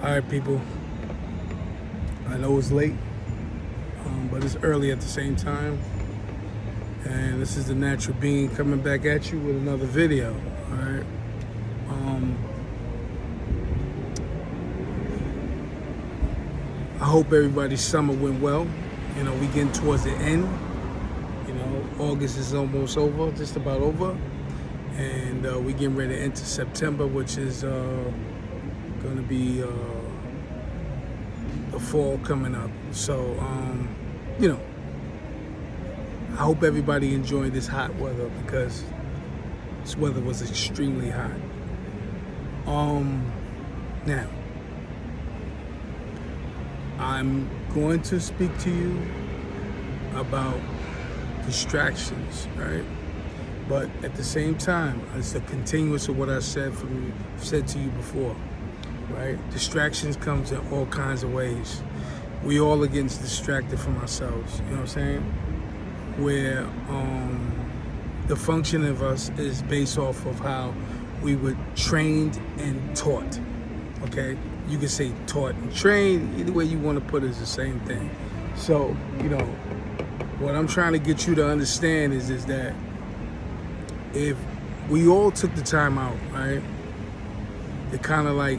All right, people. I know it's late, but it's early at the same time. And this is the Natural Being coming back at you with another video. All right. I hope everybody's summer went well. You know, we getting towards the end. You know, August is almost over, just about over, and we getting ready to enter September, which is going to be the fall coming up. So, you know, I hope everybody enjoyed this hot weather because this weather was extremely hot. Now, I'm going to speak to you about distractions, right? But at the same time, it's a continuous of what I said to you before, right? Distractions comes in all kinds of ways. We all are getting distracted from ourselves, you know what I'm saying? Where the function of us is based off of how we were trained and taught, okay? You can say taught and trained, either way you want to put it is the same thing. So, you know, what I'm trying to get you to understand is that if we all took the time out, right, to kind of like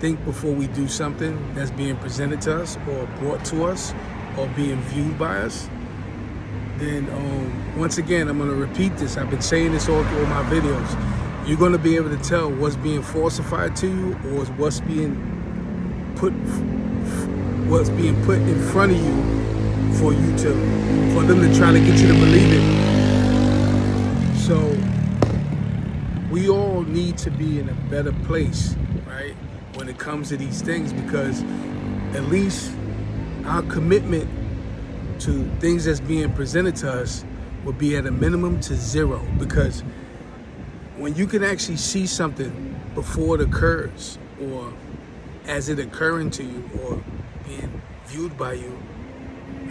think before we do something that's being presented to us or brought to us or being viewed by us, then once again, I'm going to repeat this. I've been saying this all through my videos. You're going to be able to tell what's being falsified to you or what's being put in front of you for them to try to get you to believe it. So we all need to be in a better place, right, when it comes to these things, because at least our commitment to things that's being presented to us will be at a minimum to zero. Because when you can actually see something before it occurs or as it occurring to you or being viewed by you,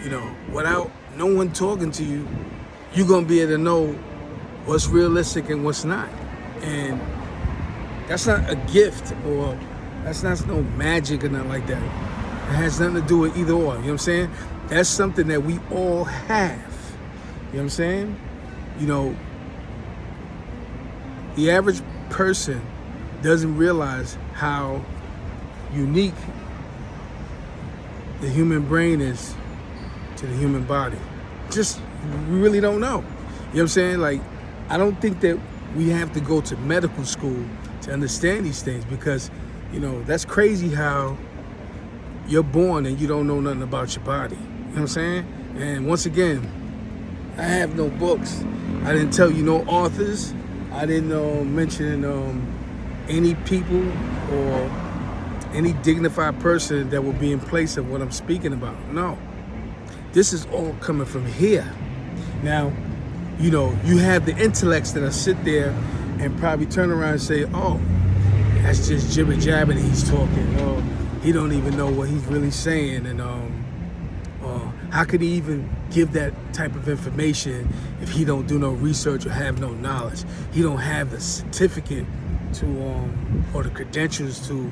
you know, without no one talking to you, you're going to be able to know what's realistic and what's not. And that's not a gift or that's not no magic or nothing like that. It has nothing to do with either or, you know what I'm saying? That's something that we all have, you know what I'm saying? You know, the average person doesn't realize how unique the human brain is to the human body. Just, we really don't know. You know what I'm saying? Like, I don't think that we have to go to medical school to understand these things because, you know, that's crazy how you're born and you don't know nothing about your body. You know what I'm saying? And once again, I have no books. I didn't tell you no authors. I didn't mention any people or any dignified person that will be in place of what I'm speaking about. No. This is all coming from here. Now, you know, you have the intellects that sit there and probably turn around and say, oh, that's just jibber jabber that he's talking. Oh, he don't even know what he's really saying. And how could he even give that type of information if he don't do no research or have no knowledge? He don't have the certificate to or the credentials to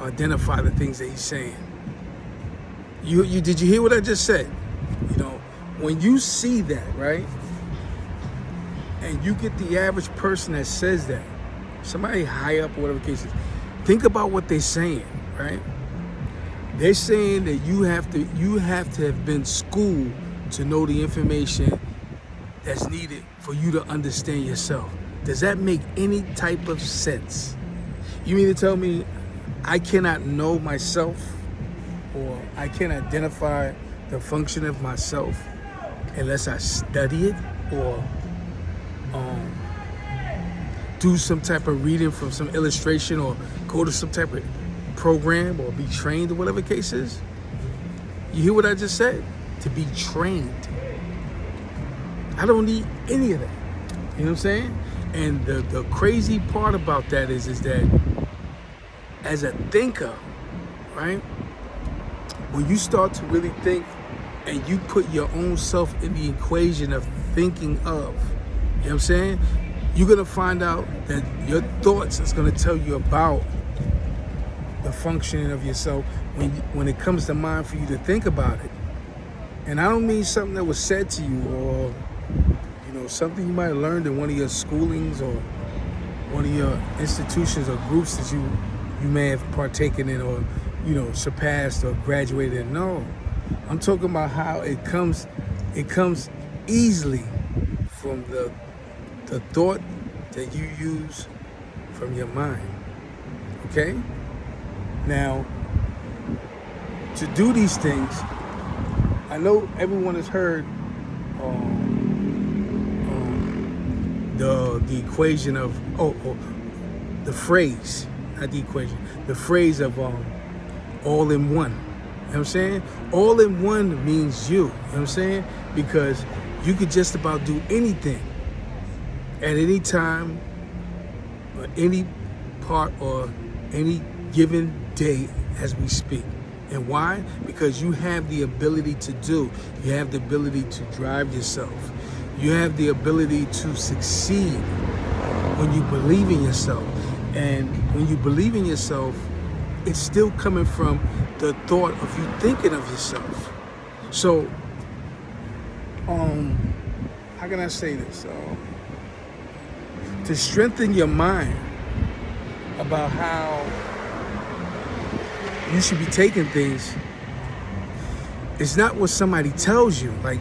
identify the things that he's saying. Did you hear what I just said? You know, when you see that, right, and you get the average person that says that, somebody high up or whatever the case is, think about what they're saying, right? They're saying that you have to have been schooled to know the information that's needed for you to understand yourself. Does that make any type of sense? You mean to tell me I cannot know myself or I can't identify the function of myself unless I study it or do some type of reading from some illustration or go to some type of program or be trained or whatever the case is? You hear what I just said? To be trained. I don't need any of that. You know what I'm saying? And the crazy part about that is that as a thinker, right? When you start to really think and you put your own self in the equation of thinking of, you know what I'm saying? You're gonna find out that your thoughts is gonna tell you about the functioning of yourself when it comes to mind for you to think about it. And I don't mean something that was said to you, or something you might have learned in one of your schoolings or one of your institutions or groups that you may have partaken in, or surpassed or graduated in. No, I'm talking about how it comes easily from the thought that you use from your mind. Okay? Now, to do these things, I know everyone has heard the equation of the phrase, not the equation, the phrase of all in one. You know what I'm saying? All in one means you know what I'm saying? Because you could just about do anything at any time or any part or any given day as we speak. And why? Because you have the ability to do. You have the ability to drive yourself. You have the ability to succeed when you believe in yourself. And when you believe in yourself, it's still coming from the thought of you thinking of yourself. So, how can I say this? To strengthen your mind about how you should be taking things, it's not what somebody tells you. Like,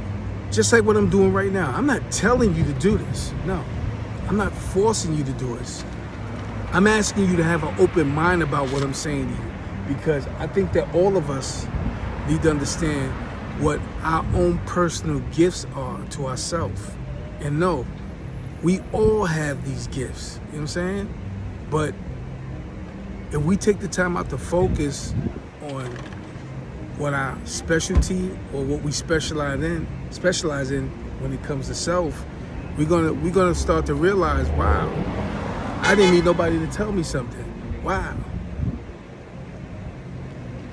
just like what I'm doing right now. I'm not telling you to do this. No, I'm not forcing you to do this. I'm asking you to have an open mind about what I'm saying to you, because I think that all of us need to understand what our own personal gifts are to ourselves. And no, we all have these gifts, you know what I'm saying? But if we take the time out to focus on what our specialty or what we specialize in when it comes to self, we're gonna start to realize, wow, I didn't need nobody to tell me something. Wow.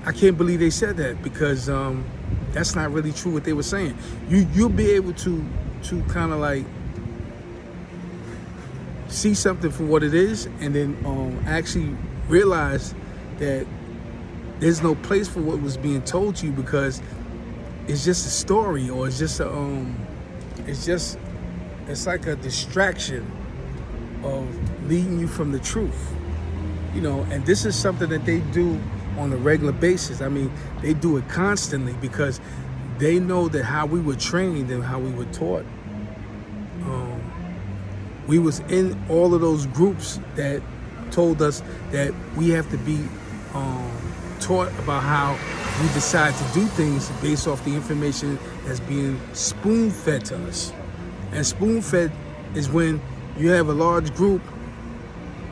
I can't believe they said that, because that's not really true what they were saying. You'll be able to kind of like see something for what it is, and then actually realize that there's no place for what was being told to you, because it's just a story, or it's just it's like a distraction of leading you from the truth. And this is something that they do on a regular basis. I mean, they do it constantly, because they know that how we were trained and how we were taught. We was in all of those groups that told us that we have to be taught about how we decide to do things based off the information that's being spoon-fed to us. And spoon-fed is when you have a large group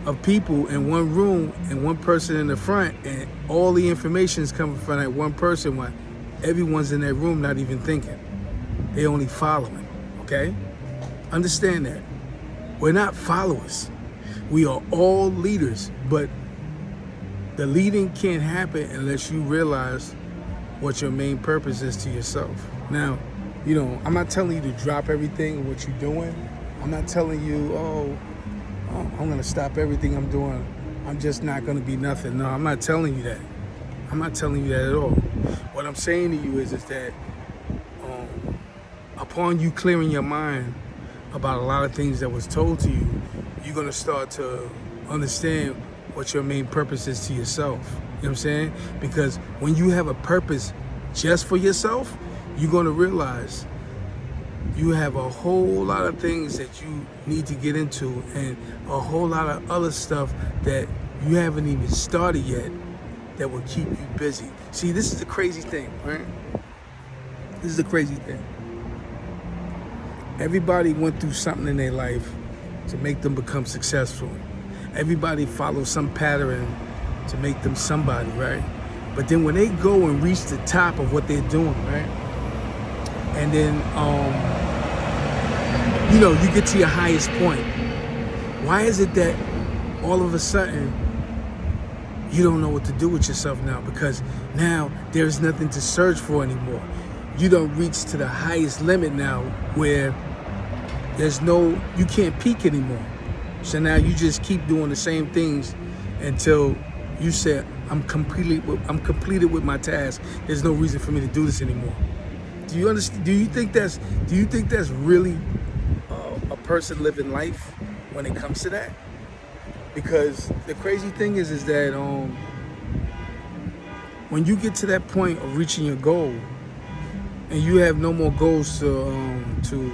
of people in one room and one person in the front, and all the information is coming from that one person while everyone's in that room not even thinking. They only following, okay? Understand that. We're not followers. We are all leaders, but the leading can't happen unless you realize what your main purpose is to yourself. Now, I'm not telling you to drop everything and what you're doing. I'm not telling you, I'm gonna stop everything I'm doing. I'm just not gonna be nothing. No, I'm not telling you that. I'm not telling you that at all. What I'm saying to you is that upon you clearing your mind about a lot of things that was told to you, you're gonna start to understand what your main purpose is to yourself. You know what I'm saying? Because when you have a purpose just for yourself, you're gonna realize you have a whole lot of things that you need to get into, and a whole lot of other stuff that you haven't even started yet that will keep you busy. See, this is the crazy thing, right? This is the crazy thing. Everybody went through something in their life to make them become successful. Everybody follows some pattern to make them somebody, right? But then when they go and reach the top of what they're doing, right? And then, you get to your highest point. Why is it that all of a sudden you don't know what to do with yourself now? Because now there's nothing to search for anymore. You don't reach to the highest limit now where you can't peak anymore. So now you just keep doing the same things until you say, I'm completed with my task. There's no reason for me to do this anymore. Do you understand? Do you think that's really a person living life when it comes to that? Because the crazy thing is that when you get to that point of reaching your goal, and you have no more goals to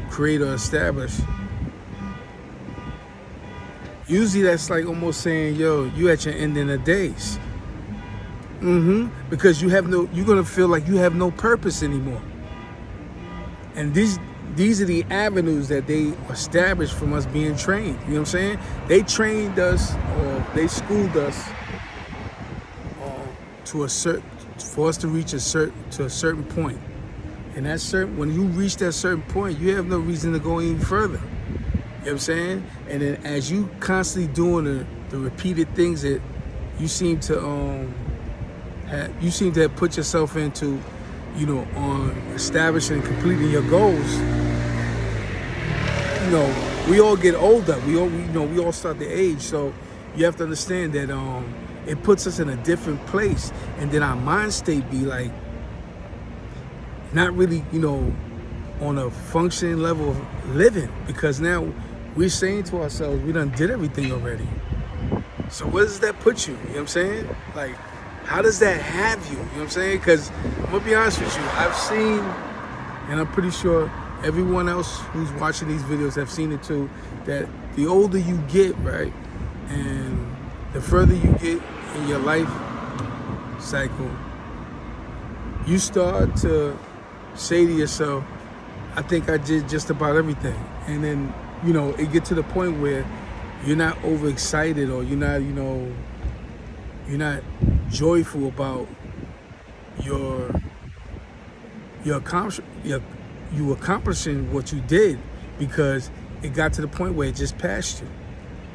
create or establish, usually that's like almost saying, yo, you at your end of the days. Because you're gonna feel like you have no purpose anymore. And these are the avenues that they established from us being trained. You know what I'm saying? They trained us, or they schooled us for us to reach a certain point. And when you reach that certain point, you have no reason to go any further. You know what I'm saying? And then as you constantly doing the repeated things that you seem to have put yourself into, on establishing and completing your goals, we all get older. We all start to age. So you have to understand that it puts us in a different place, and then our mind state be like not really, on a functioning level of living, because now we're saying to ourselves, we done did everything already. So where does that put you? You know what I'm saying? Like, how does that have you? You know what I'm saying? Because I'm gonna be honest with you, I've seen, and I'm pretty sure everyone else who's watching these videos have seen it too, that the older you get, right, and the further you get in your life cycle, you start to say to yourself, I think I did just about everything. And then, it get to the point where you're not overexcited, or you're not joyful about you accomplishing what you did, because it got to the point where it just passed you.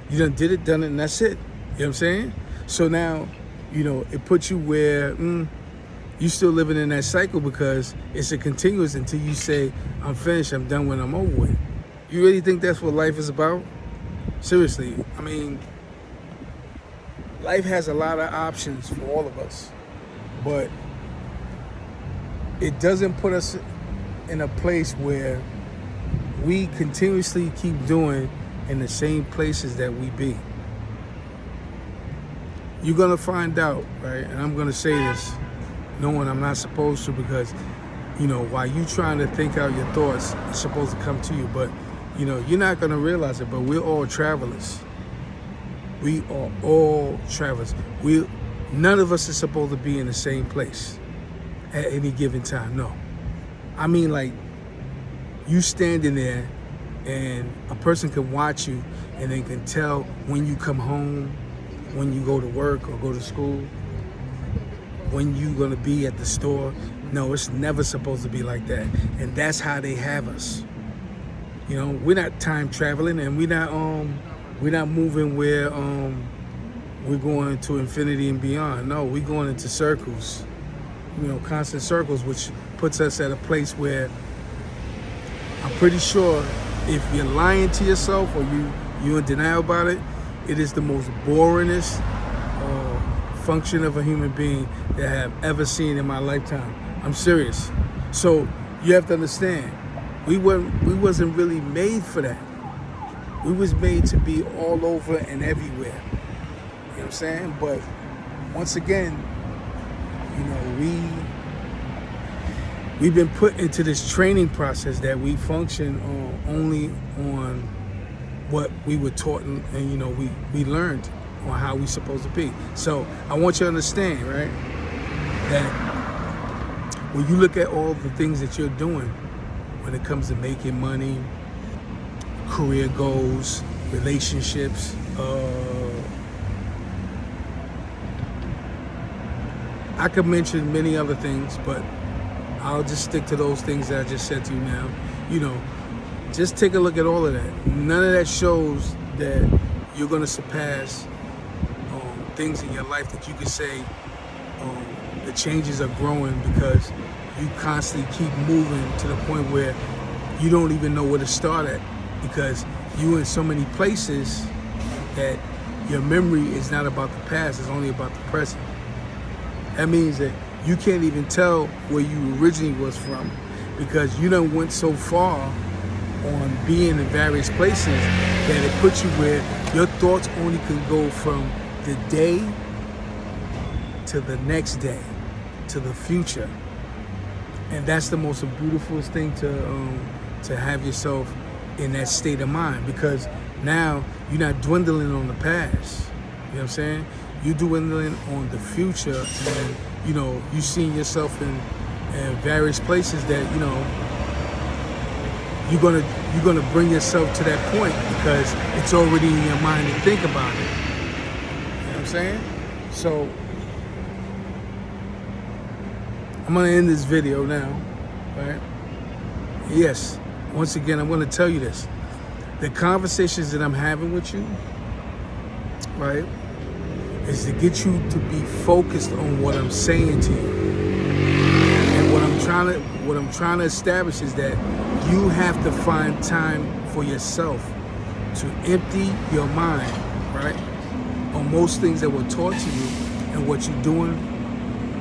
You done it, and that's it. You know what I'm saying? So now, it puts you where you still living in that cycle, because it's a continuous until you say, I'm finished, I'm done when I'm over with. You really think that's what life is about? Seriously, I mean, life has a lot of options for all of us, but it doesn't put us in a place where we continuously keep doing in the same places that we be. You're gonna find out, right? And I'm gonna say this knowing I'm not supposed to, because while you trying to think out your thoughts, it's supposed to come to you, but you're not gonna realize it, but we're all travelers. We are all travelers. None of us is supposed to be in the same place at any given time. No. I mean, like, you standing there and a person can watch you and they can tell when you come home, when you go to work or go to school, when you gonna be at the store. No, it's never supposed to be like that. And that's how they have us. We're not time traveling, and we're not moving where we're going to infinity and beyond. No, we're going into circles, constant circles, which puts us at a place where I'm pretty sure if you're lying to yourself or you're in denial about it, it is the most boringest function of a human being that I have ever seen in my lifetime. I'm serious. So you have to understand, we wasn't really made for that. We was made to be all over and everywhere. You know what I'm saying? But once again, we've been put into this training process that we function only on what we were taught, and we learned on how we supposed to be. So I want you to understand, right, that when you look at all the things that you're doing when it comes to making money, career goals, relationships, I could mention many other things, but I'll just stick to those things that I just said to you now. Just take a look at all of that. None of that shows that you're going to surpass things in your life that you could say the changes are growing, because you constantly keep moving to the point where you don't even know where to start at, because you in so many places that your memory is not about the past, it's only about the present. That means that you can't even tell where you originally was from because you done went so far on being in various places that it puts you where your thoughts only can go from the day to the next day, to the future. And that's the most beautiful thing to have yourself in that state of mind, because now you're not dwindling on the past. You know what I'm saying? You're dwindling on the future, and you seeing yourself in various places that you're gonna bring yourself to that point because it's already in your mind to think about it. You know what I'm saying? So I'm gonna end this video now, right? Yes, once again, I'm gonna tell you this. The conversations that I'm having with you, right, is to get you to be focused on what I'm saying to you. And what I'm trying to establish is that you have to find time for yourself to empty your mind, right, on most things that were taught to you and what you're doing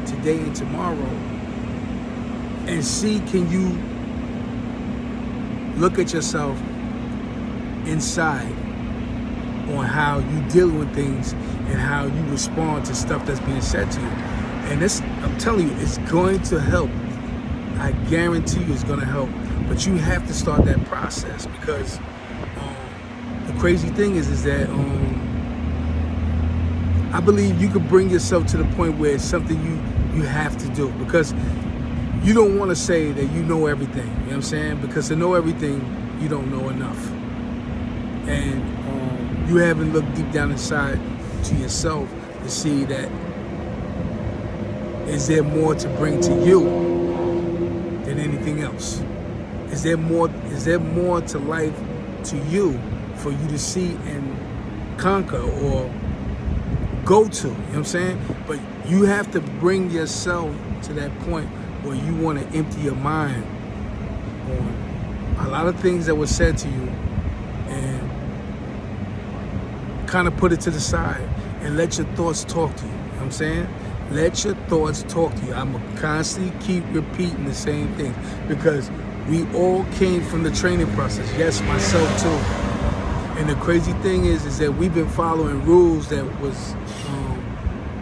today and tomorrow, and see, can you look at yourself inside on how you deal with things and how you respond to stuff that's being said to you. And this, I'm telling you, it's going to help. I guarantee you it's going to help. But you have to start that process, because the crazy thing is that I believe you could bring yourself to the point where it's something you have to do, because you don't want to say that you know everything. You know what I'm saying? Because to know everything, you don't know enough. And you haven't looked deep down inside to yourself to see that is there more to bring to you than anything else? Is there more to life to you for you to see and conquer or go to? You know what I'm saying? But you have to bring yourself to that point where you want to empty your mind on a lot of things that were said to you and kind of put it to the side and let your thoughts talk to you. You know what I'm saying? Let your thoughts talk to you. I'm going to constantly keep repeating the same thing, because we all came from the training process. Yes, myself too. And the crazy thing is that we've been following rules that was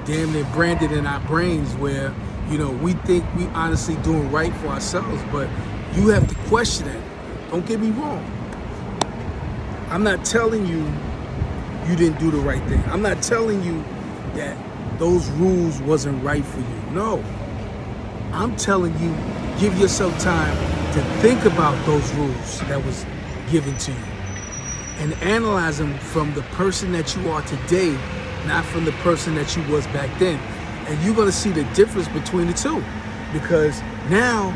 damn near branded in our brains, where we think we honestly doing right for ourselves, but you have to question it. Don't get me wrong. I'm not telling you didn't do the right thing. I'm not telling you that those rules wasn't right for you. No. I'm telling you, give yourself time to think about those rules that was given to you and analyze them from the person that you are today, not from the person that you was back then. And you're going to see the difference between the two, because now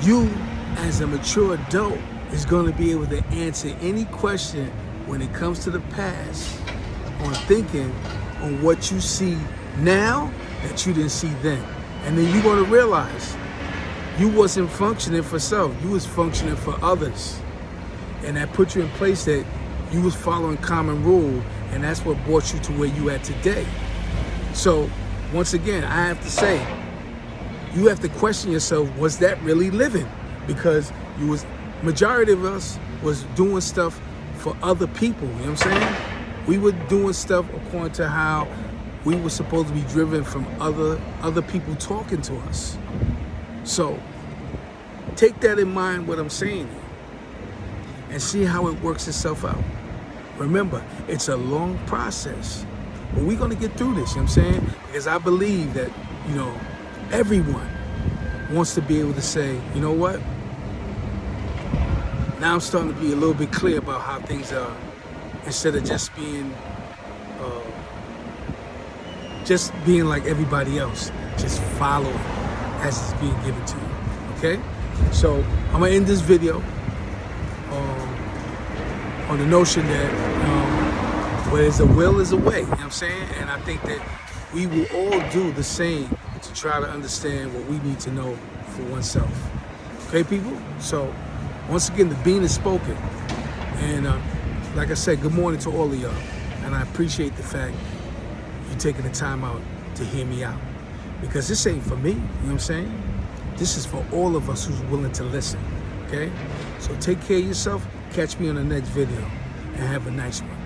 you, as a mature adult, is going to be able to answer any question when it comes to the past on thinking on what you see now that you didn't see then. And then you're going to realize you wasn't functioning for self, you was functioning for others. And that put you in place that you was following common rule, and that's what brought you to where you at today. So once again, I have to say, you have to question yourself, was that really living? Because majority of us was doing stuff for other people, you know what I'm saying? We were doing stuff according to how we were supposed to be driven from other people talking to us. So take that in mind, what I'm saying, and see how it works itself out. Remember, it's a long process, but we're going to get through this, you know what I'm saying? Because I believe that, everyone wants to be able to say, you know what? Now I'm starting to be a little bit clear about how things are, instead of just being like everybody else, just follow it as it's being given to you. Okay? So I'm gonna end this video on the notion that where there's a will is a way. You know what I'm saying? And I think that we will all do the same to try to understand what we need to know for oneself. Okay, people? So once again, the bean is spoken. And like I said, good morning to all of y'all. And I appreciate the fact you taking the time out to hear me out. Because this ain't for me, you know what I'm saying? This is for all of us who's willing to listen, okay? So take care of yourself, catch me on the next video, and have a nice one.